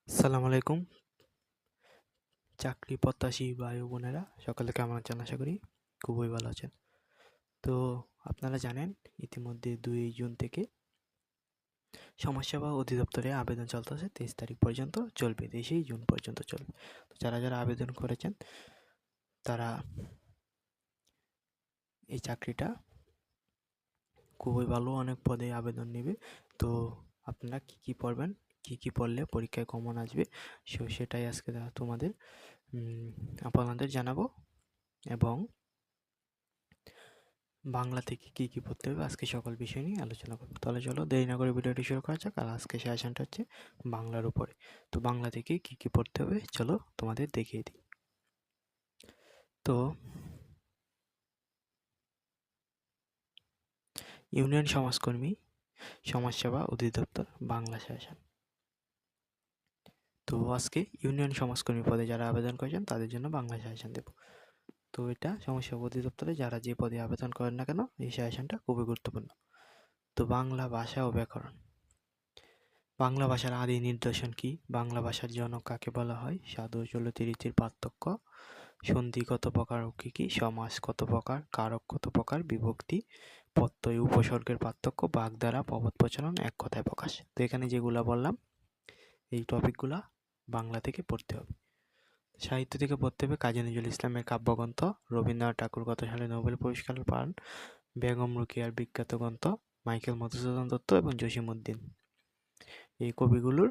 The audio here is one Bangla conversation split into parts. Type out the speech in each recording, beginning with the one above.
আসসালামু আলাইকুম। চাকরি প্রত্যাশী ভাই ও বোনেরা সকলে কেমন আছেন? আশা করি খুবই ভালো আছেন। তো আপনারা জানেন ইতিমধ্যে 2 জুন থেকে সমাজসেবা অধিদপ্তরে আবেদন চলতেছে, 23 তারিখ পর্যন্ত চলবে, 23 জুন পর্যন্ত চলবে। তো যারা যারা আবেদন করেছেন তারা এই চাকরিটা খুবই ভালো, অনেক পদে আবেদন নেবে। তো আপনারা কি পড়বেন, কি পড়লে পরীক্ষায় কমন আসবে, সেটাই আজকে তোমাদের আপনাদের জানাবো। এবং বাংলা থেকে কি পড়তে হবে আজকে সকল বিষয় নিয়ে আলোচনা করবো। তাহলে চলো দেরি না করে ভিডিওটি শুরু করা যাক। আর আজকে সেশনটা হচ্ছে বাংলার উপরে। তো বাংলা থেকে কি পড়তে হবে চলো তোমাদের দেখিয়ে দিই। তো ইউনিয়ন সমাজকর্মী সমাজসেবা অধিদপ্তর বাংলা সেশন। তো আজকে ইউনিয়ন সমাজকর্মী পদে যারা আবেদন করেছেন তাদের জন্য বাংলা সেশন দেব। তো এটা সমাজসেবা অধিদপ্তরে যারা যে পদে আবেদন করেন না কেন এই সেশনটা খুবই গুরুত্বপূর্ণ। তো বাংলা ভাষা ও ব্যাকরণ। বাংলা ভাষার আদি নিদর্শন কি? বাংলা ভাষার জনক কাকে বলা হয়? সাধু চলিত রীতির পার্থক্য, সন্ধি কত প্রকার ও কি কি, সমাস কত প্রকার, কারক কত প্রকার, বিভক্তি, প্রত্যয়, উপসর্গের পার্থক্য, বাগধারা, প্রবাদ প্রচলন, এক কথায় প্রকাশ। তো এখানে যেগুলা বললাম এই টপিকগুলা বাংলা থেকে পড়তে হবে। সাহিত্য থেকে পড়তে হবে কাজী নজরুল ইসলামের কাব্যগ্রন্থ, রবীন্দ্রনাথ ঠাকুর কত সালে নোবেল পুরস্কার পান, বেগম রোকেয়ার বিখ্যাত গ্রন্থ, মাইকেল মধুসূদন দত্ত এবং জসিমউদ্দিন। এই কবিগুলোর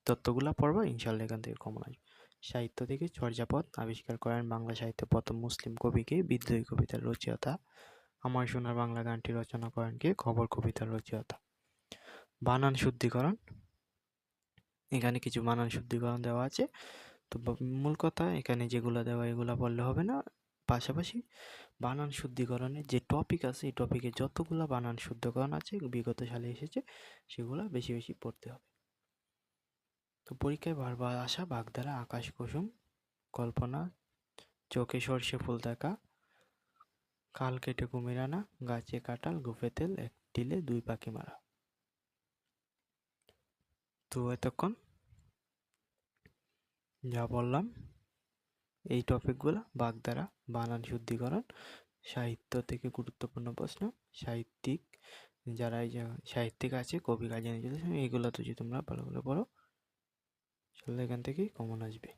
তত্ত্বগুলা পড়বা, ইনশাল্লাহ এখান থেকে কমন আসবে। সাহিত্য থেকে চর্যাপদ আবিষ্কার করেন বাংলা সাহিত্যে প্রথম মুসলিম কবিকে? বিদ্রোহী কবিতার রচয়িতা। আমার সোনার বাংলা গানটি রচনা করেন কে? খবর কবিতার রচয়িতা। বানান শুদ্ধিকরণ, এখানে কিছু বানান শুদ্ধিকরণ দেওয়া আছে। তো মূল কথা এখানে যেগুলো দেওয়া এগুলা পড়লে হবে না, পাশাপাশি বানান শুদ্ধিকরণের যে টপিক আছে এই টপিকে যতগুলা বানান শুদ্ধকরণ আছে বিগত সালে এসেছে সেগুলো বেশি বেশি পড়তে হবে। তো পরীক্ষায় বারবার আসা বাগধারা, আকাশ কুসুম, কল্পনা, চোখে সর্ষে ফুল দেখা, খাল কেটে কুমির আনা, গাছে কাঁঠাল, গুফে তেল, এক ঢিলে দুই পাখি মারা। তো এতক্ষণ যা বললাম এই টপিকগুলো বাগধারা, বানান শুদ্ধিকরণ, সাহিত্য থেকে গুরুত্বপূর্ণ প্রশ্ন, সাহিত্যিক যারা এই সাহিত্যিক আছে কবি কাজী নজরুল ইসলাম, এইগুলো তো যদি তোমরা ভালো করে পড়ো চলো এখান থেকেই কমন আসবে।